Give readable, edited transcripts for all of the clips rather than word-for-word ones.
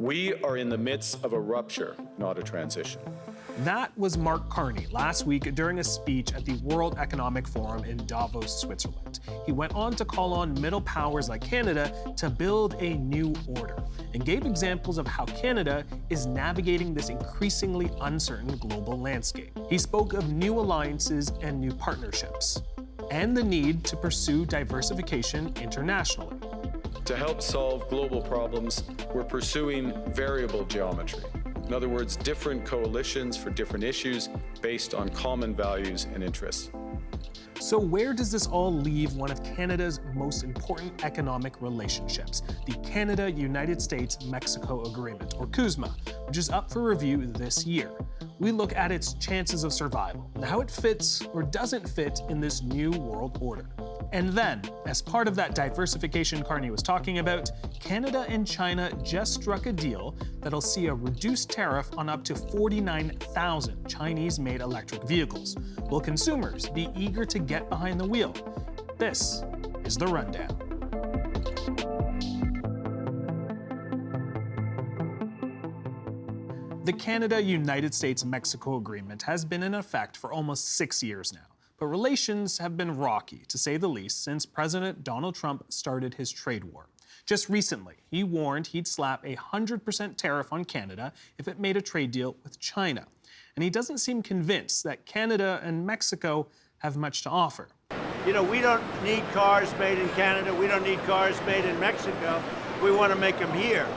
We are in the midst of a rupture, not a transition. That was Mark Carney last week during a speech at the World Economic Forum in Davos, Switzerland. He went on to call on middle powers like Canada to build a new order and gave examples of how Canada is navigating this increasingly uncertain global landscape. He spoke of new alliances and new partnerships, and the need to pursue diversification internationally. To help solve global problems, we're pursuing variable geometry. In other words, different coalitions for different issues based on common values and interests. So where does this all leave one of Canada's most important economic relationships, the Canada-United States-Mexico Agreement, or CUSMA, which is up for review this year? We look at its chances of survival and how it fits or doesn't fit in this new world order. And then, as part of that diversification Carney was talking about, Canada and China just struck a deal that'll see a reduced tariff on up to 49,000 Chinese-made electric vehicles. Will consumers be eager to get behind the wheel? This is The Rundown. The Canada-United States-Mexico Agreement has been in effect for almost 6 years now. But relations have been rocky, to say the least, since President Donald Trump started his trade war. Just recently, he warned he'd slap a 100% tariff on Canada if it made a trade deal with China. And he doesn't seem convinced that Canada and Mexico have much to offer. You know, we don't need cars made in Canada. We don't need cars made in Mexico. We want to make them here.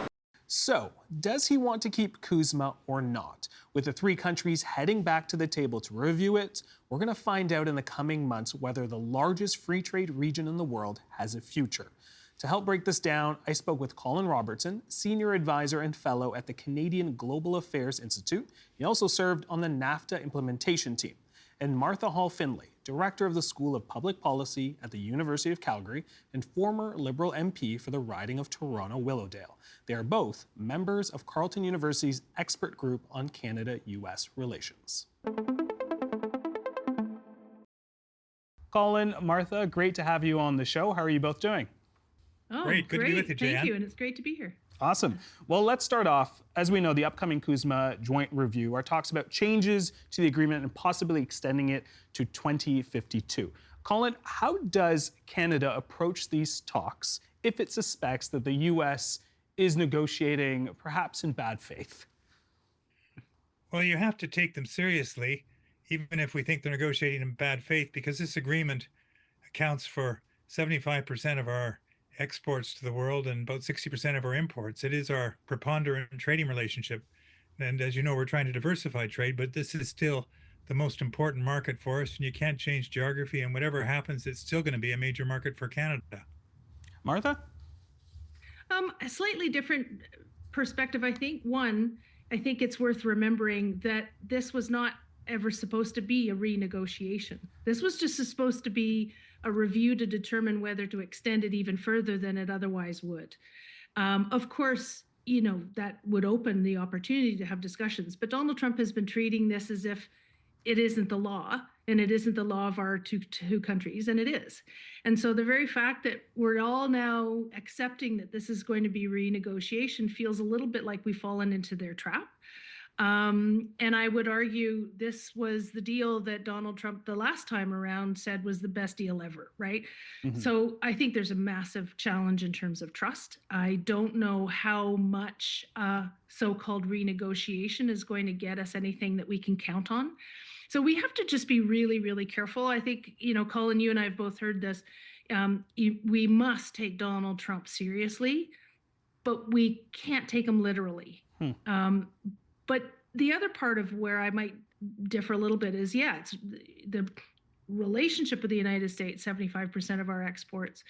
So, does he want to keep CUSMA or not? With the three countries heading back to the table to review it, we're going to find out in the coming months whether the largest free trade region in the world has a future. To help break this down, I spoke with Colin Robertson, Senior Advisor and Fellow at the Canadian Global Affairs Institute. He also served on the NAFTA implementation team. And Martha Hall Findlay, Director of the School of Public Policy at the University of Calgary and former Liberal MP for the riding of Toronto-Willowdale. They are both members of Carleton University's expert group on Canada-US relations. Colin, Martha, great to have you on the show. How are you both doing? Oh, great. Good to be with you, Jan. Thank you, and it's great to be here. Awesome. Well, let's start off. As we know, the upcoming CUSMA joint review are talks about changes to the agreement and possibly extending it to 2052. Colin, how does Canada approach these talks if it suspects that the U.S. is negotiating perhaps in bad faith? Well, you have to take them seriously, even if we think they're negotiating in bad faith, because this agreement accounts for 75% of our exports to the world and about 60% of our imports. It is our preponderant trading relationship. And as you know, we're trying to diversify trade, but this is still the most important market for us. And you can't change geography, and whatever happens, it's still going to be a major market for Canada. Martha? A slightly different perspective, I think. One, I think it's worth remembering that this was not ever supposed to be a renegotiation. This was just supposed to be a review to determine whether to extend it even further than it otherwise would. Of course, you know, that would open the opportunity to have discussions, but Donald Trump has been treating this as if it isn't the law, and it isn't the law of our two countries, and it is. And so the very fact that we're all now accepting that this is going to be renegotiation feels a little bit like we've fallen into their trap. And I would argue this was the deal that Donald Trump the last time around said was the best deal ever, right? Mm-hmm. So I think there's a massive challenge in terms of trust. I don't know how much so-called renegotiation is going to get us anything that we can count on. So we have to just be really, really careful. I think, you know, Colin, you and I have both heard this. We must take Donald Trump seriously, but we can't take him literally. But the other part of where I might differ a little bit is, yeah, it's the relationship with the United States, 75% of our exports.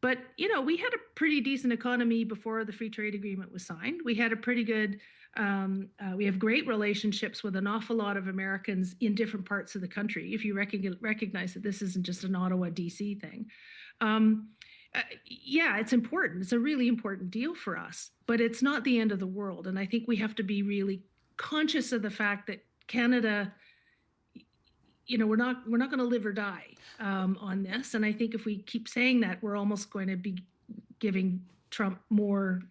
But, you know, we had a pretty decent economy before the free trade agreement was signed. We had a pretty good, we have great relationships with an awful lot of Americans in different parts of the country, if you recognize that this isn't just an Ottawa, DC thing. Yeah, it's important. It's a really important deal for us, but it's not the end of the world. And I think we have to be really conscious of the fact that Canada, you know, we're not going to live or die on this. And I think if we keep saying that, we're almost going to be giving Trump more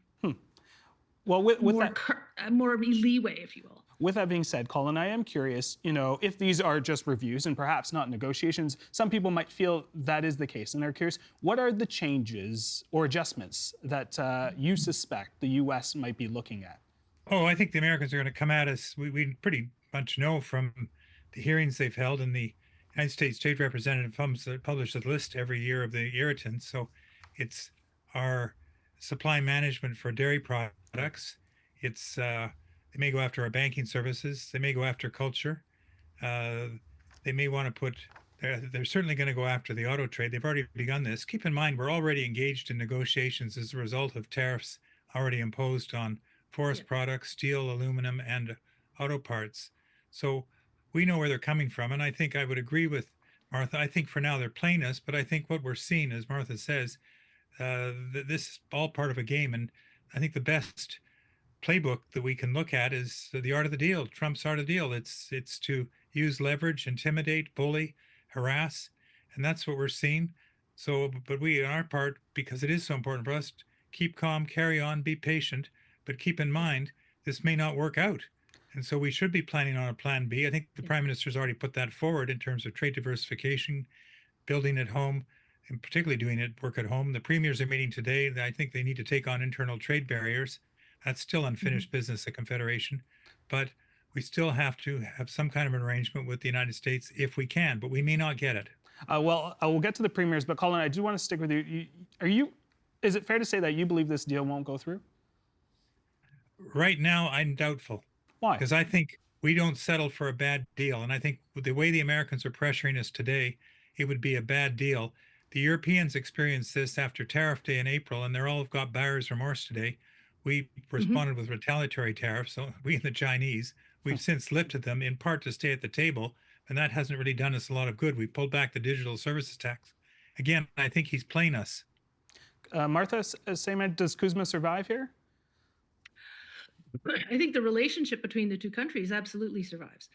Well, with more that, more leeway, if you will. with that being said, Colin, I am curious, if these are just reviews and perhaps not negotiations, some people might feel that is the case. And they're curious, what are the changes or adjustments that you suspect the U.S. might be looking at? Oh, I think the Americans are going to come at us. We pretty much know from the hearings they've held, and the United States Trade Representative publishes a list every year of the irritants. So it's our supply management for dairy products. It's they may go after our banking services. They may go after culture. They may want to put. They're certainly going to go after the auto trade. They've already begun this. Keep in mind, we're already engaged in negotiations as a result of tariffs already imposed on forest products, steel, aluminum, and auto parts. So we know where they're coming from. And I think I would agree with Martha. I think for now they're playing us, but I think what we're seeing, as Martha says, this is all part of a game. And I think the best playbook that we can look at is the art of the deal, Trump's art of the deal. It's to use leverage, intimidate, bully, harass, and that's what we're seeing. So, but we, on our part, because it is so important for us, keep calm, carry on, be patient, but keep in mind this may not work out. And so we should be planning on a plan B. I think the Prime Minister's already put that forward in terms of trade diversification, building at home, and particularly doing it work at home. The premiers are meeting today. I think they need to take on internal trade barriers. That's still unfinished business at Confederation, but we still have to have some kind of an arrangement with the United States if we can, but we may not get it. Well, I will get to the premiers, but Colin, I do want to stick with you. Is it fair to say that you believe this deal won't go through? Right now, I'm doubtful. Why? Because I think we don't settle for a bad deal. And I think with the way the Americans are pressuring us today, it would be a bad deal. The Europeans experienced this after Tariff Day in April, and they're all got buyer's remorse today. We responded with retaliatory tariffs. So we and the Chinese, we've since lifted them in part to stay at the table, and that hasn't really done us a lot of good. We pulled back the digital services tax. Again, I think he's playing us. Martha, same, does CUSMA survive here? I think the relationship between the two countries absolutely survives.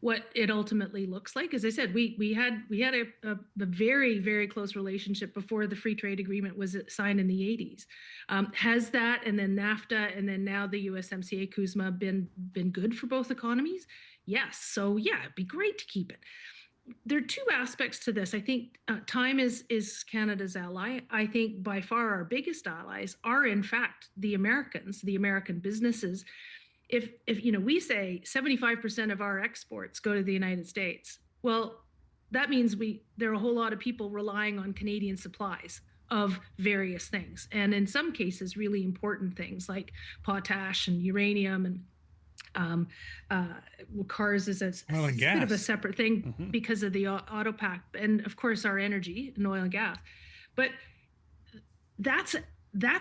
What it ultimately looks like, as I said, we had a very, very close relationship before the free trade agreement was signed in the 80s. Has that, and then NAFTA, and then now the USMCA CUSMA been good for both economies? Yes. So yeah, it'd be great to keep it. There are two aspects to this. I think time is Canada's ally. I think by far our biggest allies are in fact the Americans, the American businesses. If we say 75% of our exports go to the United States, well, that means there are a whole lot of people relying on Canadian supplies of various things, and in some cases really important things like potash and uranium and cars is a bit of a separate thing because of the auto pact, and of course our energy and oil and gas. But that's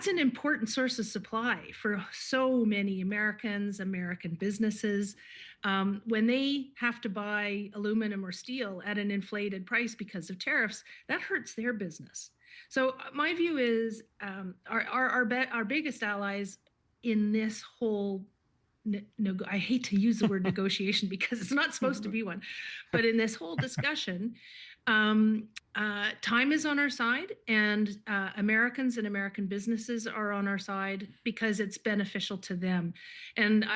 an important source of supply for so many Americans, American businesses. When they have to buy aluminum or steel at an inflated price because of tariffs, that hurts their business. So my view is our biggest allies in this whole I hate to use the word negotiation because it's not supposed to be one, but in this whole discussion, time is on our side, and Americans and American businesses are on our side because it's beneficial to them. And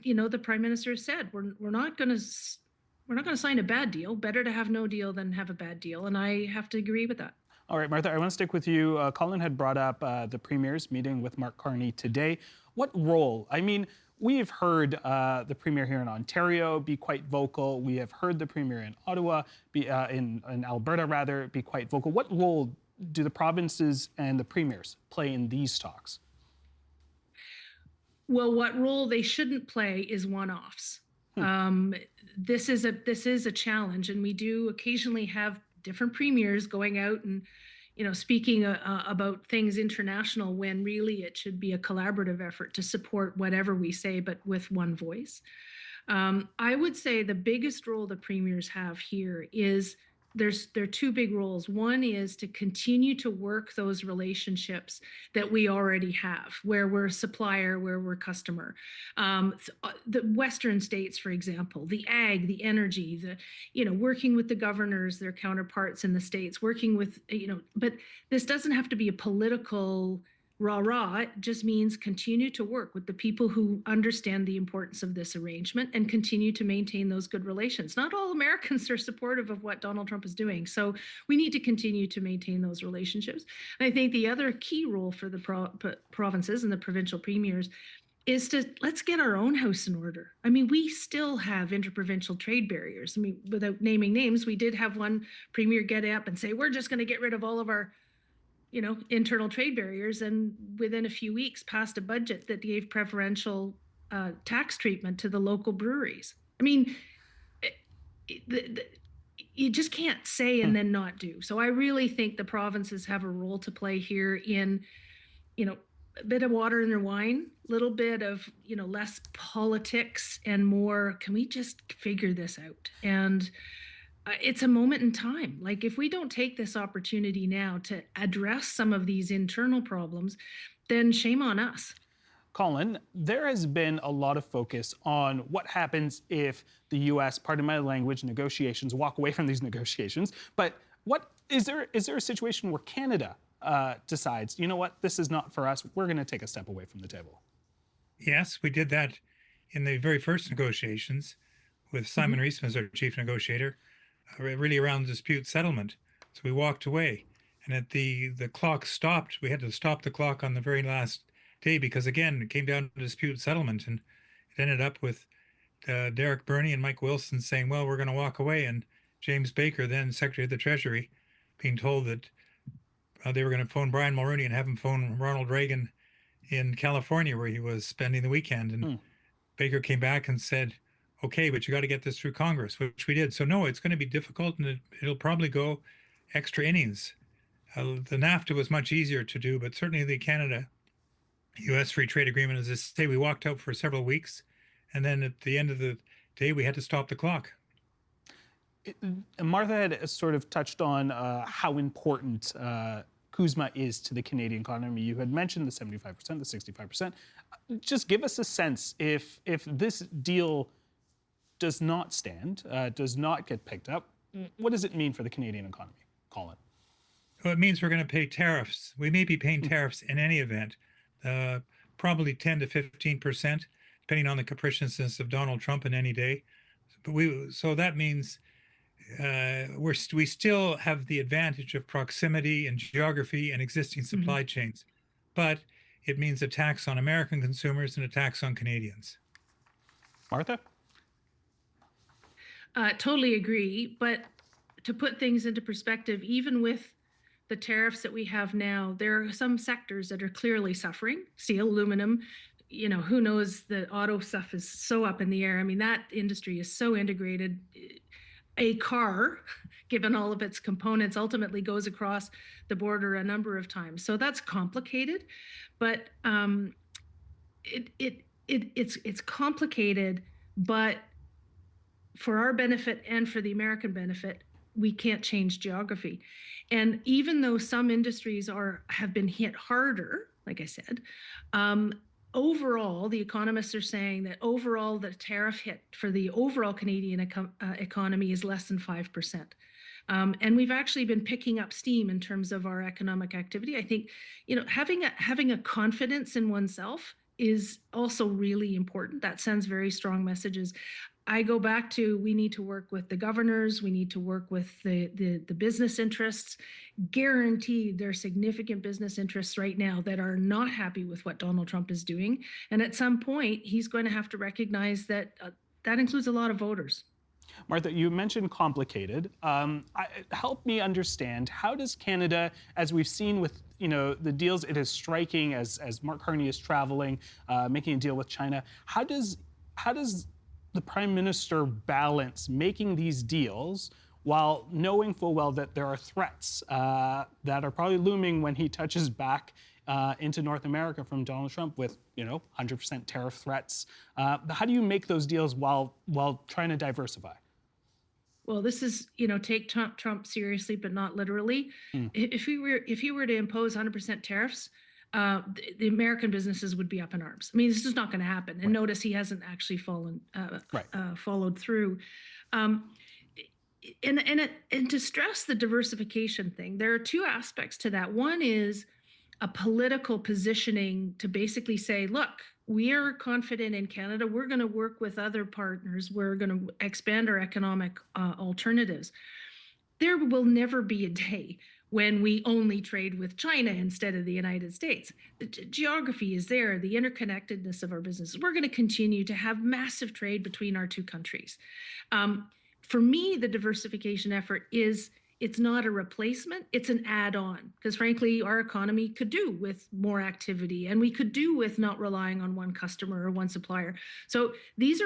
the Prime Minister said we're not going to sign a bad deal. Better to have no deal than have a bad deal, and I have to agree with that. All right, Martha, I want to stick with you. Colin had brought up the Premier's meeting with Mark Carney today. What role? I mean, we have heard the Premier here in Ontario be quite vocal. We have heard the Premier in Ottawa, in Alberta rather, be quite vocal. What role do the provinces and the Premiers play in these talks? Well, what role they shouldn't play is one-offs. This is a challenge, and we do occasionally have different premiers going out and speaking about things international when really it should be a collaborative effort to support whatever we say, but with one voice. I would say the biggest role the premiers have here is there are two big roles. One is to continue to work those relationships that we already have, where we're supplier, where we're customer. The Western states, for example, the ag, the energy, working with the governors, their counterparts in the states, working with, but this doesn't have to be a political rah. It just means continue to work with the people who understand the importance of this arrangement and continue to maintain those good relations. Not all Americans are supportive of what Donald Trump is doing. So we need to continue to maintain those relationships. And I think the other key role for the provinces and the provincial premiers is to let's get our own house in order. I mean, we still have interprovincial trade barriers. I mean, without naming names, we did have one premier get up and say, we're just going to get rid of all of our internal trade barriers, and within a few weeks passed a budget that gave preferential tax treatment to the local breweries. I mean, you just can't say and then not do. So I really think the provinces have a role to play here in, a bit of water in their wine, a little bit of, less politics and more, can we just figure this out? And it's a moment in time. Like, if we don't take this opportunity now to address some of these internal problems, then shame on us. Colin, there has been a lot of focus on what happens if the U.S., pardon my language, negotiations walk away from these negotiations. But is there a situation where Canada decides, you know what, this is not for us, we're going to take a step away from the table? Yes, we did that in the very first negotiations with Simon Reisman as our chief negotiator, really around dispute settlement. So we walked away, and at the clock stopped. We had to stop the clock on the very last day because, again, it came down to dispute settlement, and it ended up with Derek Burney and Mike Wilson saying, well, we're going to walk away, and James Baker, then Secretary of the Treasury, being told that they were going to phone Brian Mulroney and have him phone Ronald Reagan in California, where he was spending the weekend. And Baker came back and said, okay, but you got to get this through Congress, which we did. So no, it's going to be difficult, and it'll probably go extra innings. The NAFTA was much easier to do, but certainly the Canada-U.S. Free Trade Agreement, as I say, we walked out for several weeks, and then at the end of the day, we had to stop the clock. Martha had sort of touched on how important CUSMA is to the Canadian economy. You had mentioned the 75%, the 65%. Just give us a sense, if this deal does not stand, does not get picked up, what does it mean for the Canadian economy, Colin? Well, it means we're going to pay tariffs. We may be paying tariffs in any event, probably 10 to 15%, depending on the capriciousness of Donald Trump in any day. But so that means we still have the advantage of proximity and geography and existing supply chains, but it means a tax on American consumers and a tax on Canadians. Martha? Totally agree. But to put things into perspective, even with the tariffs that we have now, there are some sectors that are clearly suffering. Steel, aluminum, who knows, the auto stuff is so up in the air. I mean, that industry is so integrated. A car, given all of its components, ultimately goes across the border a number of times. So that's complicated, but it's complicated, but for our benefit and for the American benefit, we can't change geography. And even though some industries have been hit harder, like I said, overall, the economists are saying that overall the tariff hit for the overall Canadian economy is less than 5%. And we've actually been picking up steam in terms of our economic activity. I think, having a confidence in oneself is also really important. That sends very strong messages. I go back to, we need to work with the governors, we need to work with the business interests. Guaranteed there are significant business interests right now that are not happy with what Donald Trump is doing. And at some point, he's going to have to recognize that that includes a lot of voters. Martha, you mentioned complicated. Help me understand, how does Canada, as we've seen with the deals it is striking as Mark Carney is traveling, making a deal with China, how does the Prime Minister balance making these deals while knowing full well that there are threats that are probably looming when he touches back into North America from Donald Trump with 100% tariff threats? How do you make those deals while trying to diversify? Well, this is, take Trump seriously, but not literally. If he were to impose 100% tariffs, the American businesses would be up in arms. I mean, this is not going to happen. And notice he hasn't actually followed through. And to stress the diversification thing, there are two aspects to that. One is a political positioning to basically say, look, we are confident in Canada. We're going to work with other partners. We're going to expand our economic alternatives. There will never be a day when we only trade with China instead of the United States. The geography is there, the interconnectedness of our businesses. We're going to continue to have massive trade between our two countries. For me, the diversification effort it's not a replacement, it's an add-on, because frankly, our economy could do with more activity, and we could do with not relying on one customer or one supplier. So these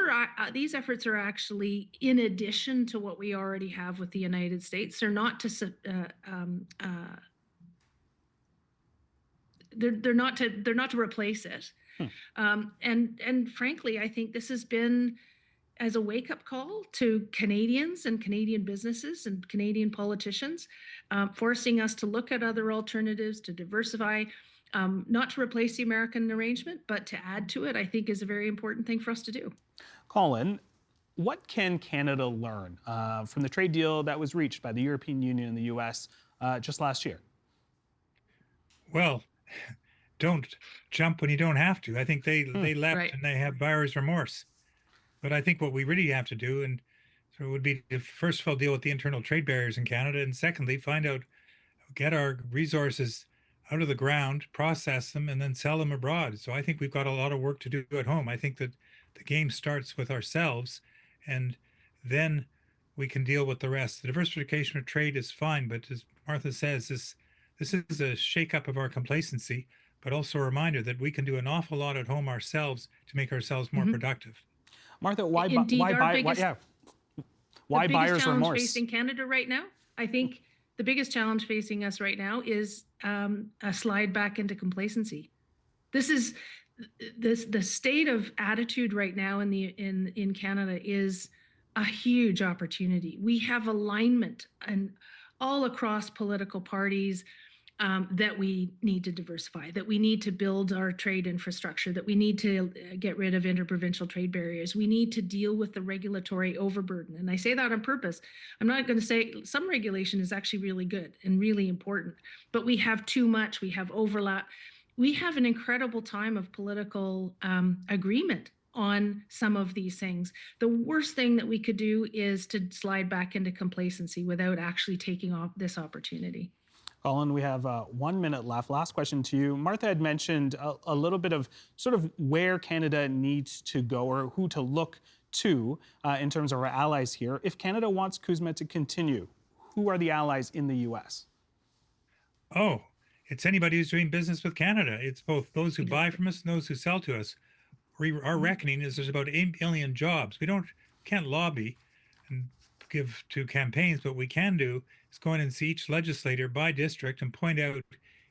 efforts are actually in addition to what we already have with the United States. They're not to they're not to replace it. And frankly, I think this has been as a wake-up call to Canadians and Canadian businesses and Canadian politicians, forcing us to look at other alternatives, to diversify, not to replace the American arrangement, but to add to it, I think is a very important thing for us to do. Colin, what can Canada learn from the trade deal that was reached by the European Union and the US just last year? Well, don't jump when you don't have to. I think they leapt right. and they have buyer's remorse. But I think what we really have to do, and so it would be to first of all deal with the internal trade barriers in Canada, and secondly, get our resources out of the ground, process them, and then sell them abroad. So I think we've got a lot of work to do at home. I think that the game starts with ourselves, and then we can deal with the rest. The diversification of trade is fine, but as Martha says, this is a shakeup of our complacency, but also a reminder that we can do an awful lot at home ourselves to make ourselves more productive. Martha, why Indeed, why buyer's challenge remorse? facing Canada right now, I think the biggest challenge facing us right now is a slide back into complacency. This is the state of attitude right now in Canada is a huge opportunity. We have alignment and all across political parties that we need to diversify, that we need to build our trade infrastructure, that we need to get rid of interprovincial trade barriers. We need to deal with the regulatory overburden. And I say that on purpose. I'm not going to say some regulation is actually really good and really important, but we have too much. We have overlap. We have an incredible time of political agreement on some of these things. The worst thing that we could do is to slide back into complacency without actually taking off this opportunity. Colin, we have 1 minute left. Last question to you. Martha had mentioned a little bit of sort of where Canada needs to go or who to look to in terms of our allies here. If Canada wants CUSMA to continue, who are the allies in the US? Oh, it's anybody who's doing business with Canada. It's both those who buy from us and those who sell to us. Our reckoning is there's about 8 million jobs. We can't lobby and give to campaigns, but we can do is go in and see each legislator by district and point out,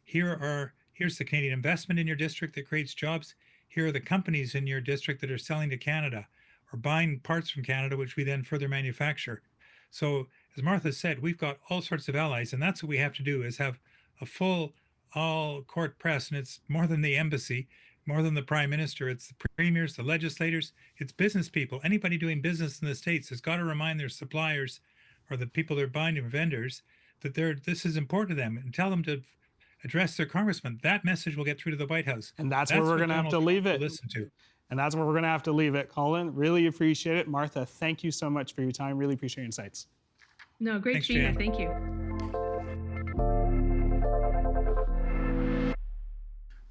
here's the Canadian investment in your district that creates jobs. Here are the companies in your district that are selling to Canada or buying parts from Canada, which we then further manufacture. So as Martha said, we've got all sorts of allies, and that's what we have to do is have a full all court press. And it's more than the embassy, more than the prime minister. It's the premiers, the legislators, it's business people. Anybody doing business in the States has got to remind their suppliers or the people they're buying from vendors that this is important to them and tell them to address their congressman. That message will get through to the White House. And that's where we're going to have to leave it. Listen to. And that's where we're going to have to leave it. Colin, really appreciate it. Martha, thank you so much for your time. Really appreciate your insights. No, great, Thanks, Gina. Jan. Thank you.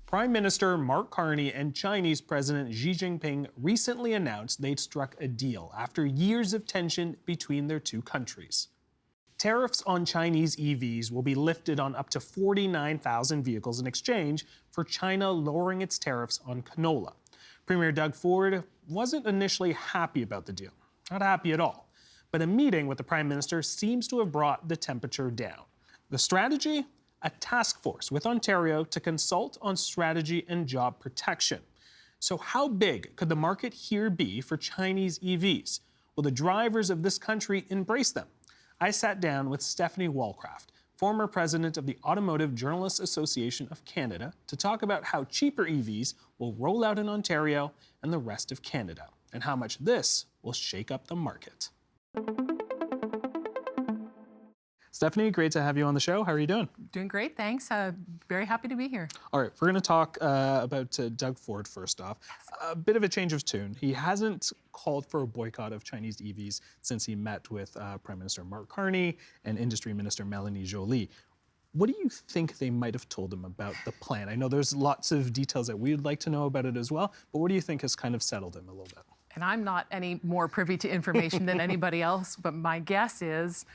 Prime Minister Mark Carney and Chinese President Xi Jinping recently announced they'd struck a deal after years of tension between their two countries. Tariffs on Chinese EVs will be lifted on up to 49,000 vehicles in exchange for China lowering its tariffs on canola. Premier Doug Ford wasn't initially happy about the deal, not happy at all. But a meeting with the Prime Minister seems to have brought the temperature down. The strategy? A task force with Ontario to consult on strategy and job protection. So how big could the market here be for Chinese EVs? Will the drivers of this country embrace them? I sat down with Stephanie Walcraft, former president of the Automotive Journalists Association of Canada, to talk about how cheaper EVs will roll out in Ontario and the rest of Canada, and how much this will shake up the market. Stephanie, great to have you on the show. How are you doing? Doing great, thanks. Very happy to be here. All right, we're going to talk about Doug Ford first off. A bit of a change of tune. He hasn't called for a boycott of Chinese EVs since he met with Prime Minister Mark Carney and Industry Minister Melanie Joly. What do you think they might have told him about the plan? I know there's lots of details that we'd like to know about it as well, but what do you think has kind of settled him a little bit? And I'm not any more privy to information than anybody else, but my guess is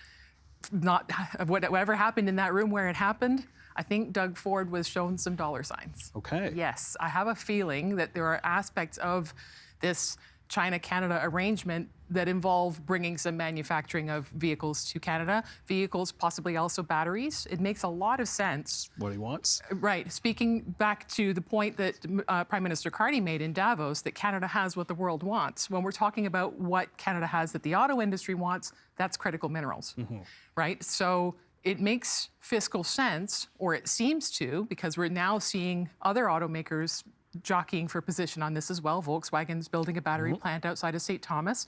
not whatever happened in that room where it happened. I think Doug Ford was shown some dollar signs. Okay. Yes, I have a feeling that there are aspects of this China-Canada arrangement that involve bringing some manufacturing of vehicles to Canada, vehicles, possibly also batteries. It makes a lot of sense. What he wants? Right. Speaking back to the point that Prime Minister Carney made in Davos, that Canada has what the world wants. When we're talking about what Canada has that the auto industry wants, that's critical minerals, right? So it makes fiscal sense, or it seems to, because we're now seeing other automakers jockeying for position on this as well. Volkswagen's building a battery plant outside of St. Thomas.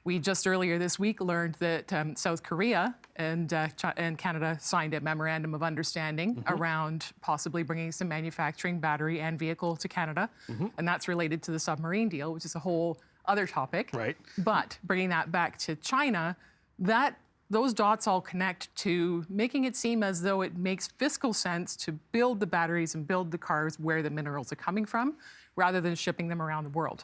We just earlier this week learned that South Korea and Canada signed a memorandum of understanding around possibly bringing some manufacturing, battery, and vehicle to Canada. And that's related to the submarine deal, which is a whole other topic. Right. But bringing that back to China, those dots all connect to making it seem as though it makes fiscal sense to build the batteries and build the cars where the minerals are coming from, rather than shipping them around the world.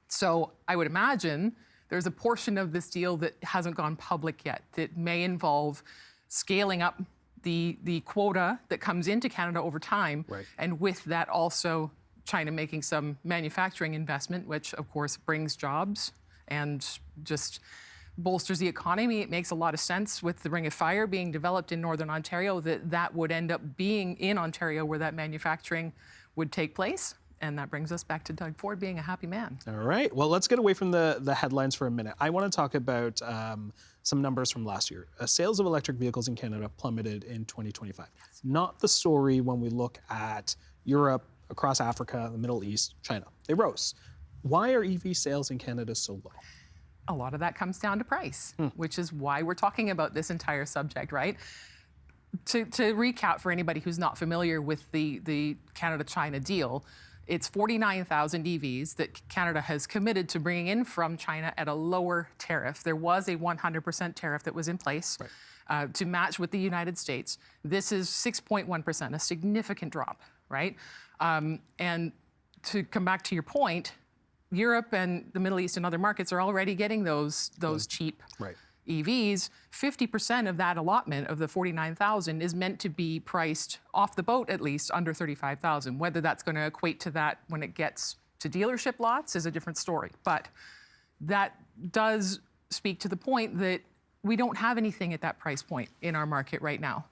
So I would imagine there's a portion of this deal that hasn't gone public yet that may involve scaling up the quota that comes into Canada over time, Right. and with that also China making some manufacturing investment, which of course brings jobs and just bolsters the economy. It makes a lot of sense with the Ring of Fire being developed in Northern Ontario that would end up being in Ontario where that manufacturing would take place. And that brings us back to Doug Ford being a happy man. All right. Well, let's get away from the headlines for a minute. I want to talk about some numbers from last year. Sales of electric vehicles in Canada plummeted in 2025. Not the story when we look at Europe, across Africa, the Middle East, China. They rose. Why are EV sales in Canada so low? A lot of that comes down to price, which is why we're talking about this entire subject, right? To recap for anybody who's not familiar with the Canada-China deal, it's 49,000 EVs that Canada has committed to bringing in from China at a lower tariff. There was a 100% tariff that was in place to match with the United States. This is 6.1%, a significant drop, right? And to come back to your point, Europe and the Middle East and other markets are already getting those cheap Right. EVs. 50% of that allotment of the 49,000 is meant to be priced off the boat at least under 35,000. Whether that's going to equate to that when it gets to dealership lots is a different story. But that does speak to the point that we don't have anything at that price point in our market right now.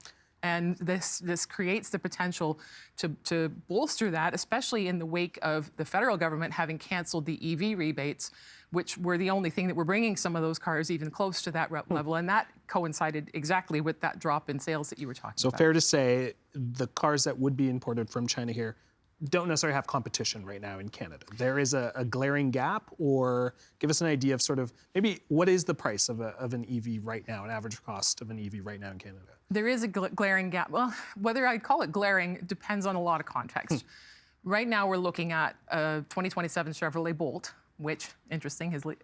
And this creates the potential to bolster that, especially in the wake of the federal government having canceled the EV rebates, which were the only thing that were bringing some of those cars even close to that level. And that coincided exactly with that drop in sales that you were talking about. So fair to say the cars that would be imported from China here don't necessarily have competition right now in Canada. There is a glaring gap, or give us an idea of sort of maybe what is the price of an EV right now, an average cost of an EV right now in Canada? There is a glaring gap. Well, whether I'd call it glaring depends on a lot of context. Right now, we're looking at a 2027 Chevrolet Bolt, which interestingly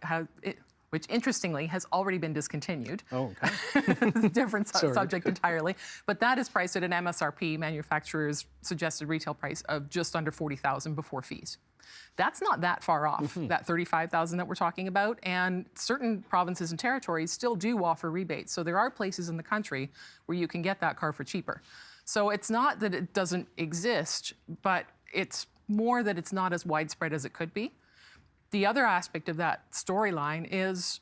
has already been discontinued. Oh, okay. It's a different subject entirely. But that is priced at an MSRP, manufacturer's suggested retail price of just under $40,000 before fees. That's not that far off, that $35,000 that we're talking about. And certain provinces and territories still do offer rebates. So there are places in the country where you can get that car for cheaper. So it's not that it doesn't exist, but it's more that it's not as widespread as it could be. The other aspect of that storyline is,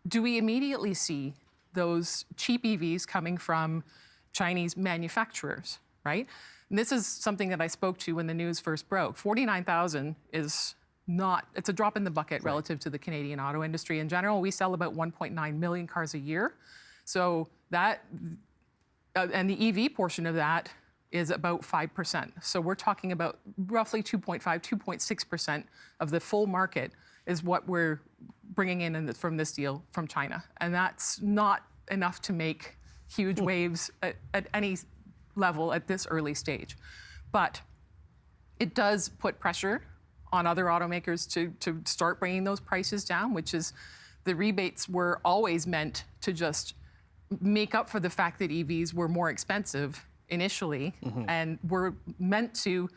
do we immediately see those cheap EVs coming from Chinese manufacturers, right? And this is something that I spoke to when the news first broke. 49,000 is not, it's a drop in the bucket relative to the Canadian auto industry in general. We sell about 1.9 million cars a year. So that, and the EV portion of that is about 5%. So we're talking about roughly 2.5, 2.6% of the full market is what we're bringing in from this deal from China. And that's not enough to make huge waves at any level at this early stage. But it does put pressure on other automakers to start bringing those prices down, which is the rebates were always meant to just make up for the fact that EVs were more expensive initially, and the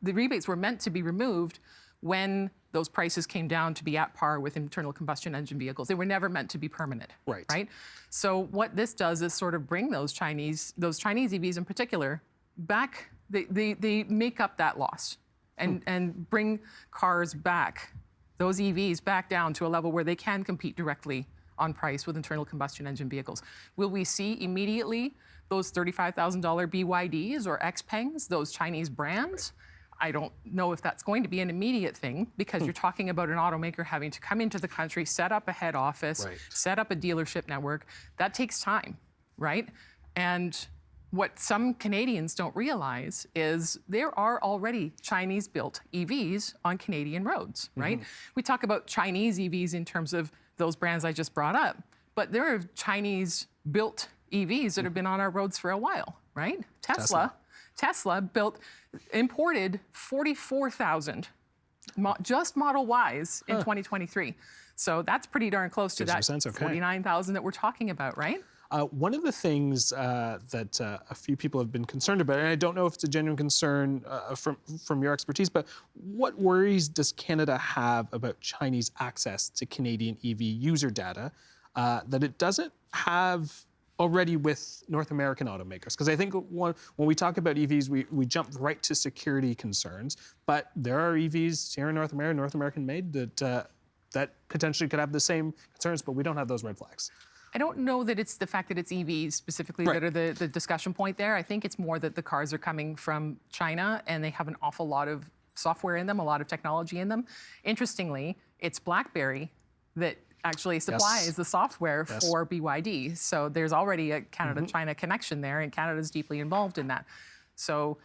rebates were meant to be removed when those prices came down to be at par with internal combustion engine vehicles. They were never meant to be permanent. Right? So what this does is sort of bring those Chinese EVs in particular back. They make up that loss and bring cars back, those EVs back down to a level where they can compete directly on price with internal combustion engine vehicles. Will we see immediately those $35,000 BYDs or XPengs, those Chinese brands? I don't know if that's going to be an immediate thing, because you're talking about an automaker having to come into the country, set up a head office, set up a dealership network. That takes time, right? And what some Canadians don't realize is there are already Chinese-built EVs on Canadian roads, right? We talk about Chinese EVs in terms of those brands I just brought up, but there are Chinese-built EVs that have been on our roads for a while, right? Tesla imported 44,000 just Model Ys in 2023. So that's pretty darn close to that 49,000 that we're talking about, right? One of the things that a few people have been concerned about, and I don't know if it's a genuine concern from your expertise, but what worries does Canada have about Chinese access to Canadian EV user data that it doesn't have already with North American automakers? Because I think when we talk about EVs, we jump right to security concerns, but there are EVs here in North America, North American made, that potentially could have the same concerns, but we don't have those red flags. I don't know that it's the fact that it's EVs specifically that are the discussion point there. I think it's more that the cars are coming from China and they have an awful lot of software in them, a lot of technology in them. Interestingly, it's BlackBerry that actually supplies the software for BYD. So there's already a Canada-China connection there, and Canada's deeply involved in that. So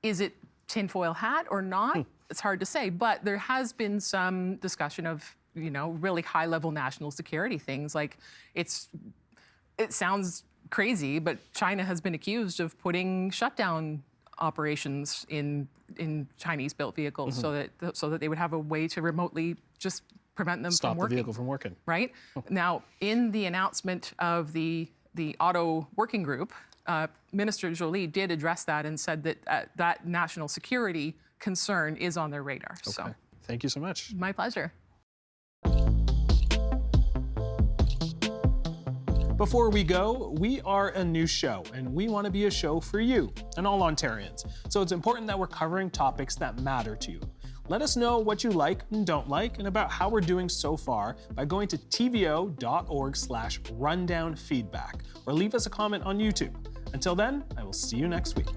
is it tinfoil hat or not? It's hard to say, but there has been some discussion of really high-level national security things. Like, it sounds crazy, but China has been accused of putting shutdown operations in Chinese-built vehicles so that they would have a way to remotely just prevent them from working. Stop the vehicle from working. Right? Now, in the announcement of the auto working group, Minister Joly did address that and said that that national security concern is on their radar. Okay. So, thank you so much. My pleasure. Before we go, we are a new show, and we want to be a show for you and all Ontarians. So it's important that we're covering topics that matter to you. Let us know what you like and don't like, and about how we're doing so far by going to tvo.org/rundownfeedback, or leave us a comment on YouTube. Until then, I will see you next week.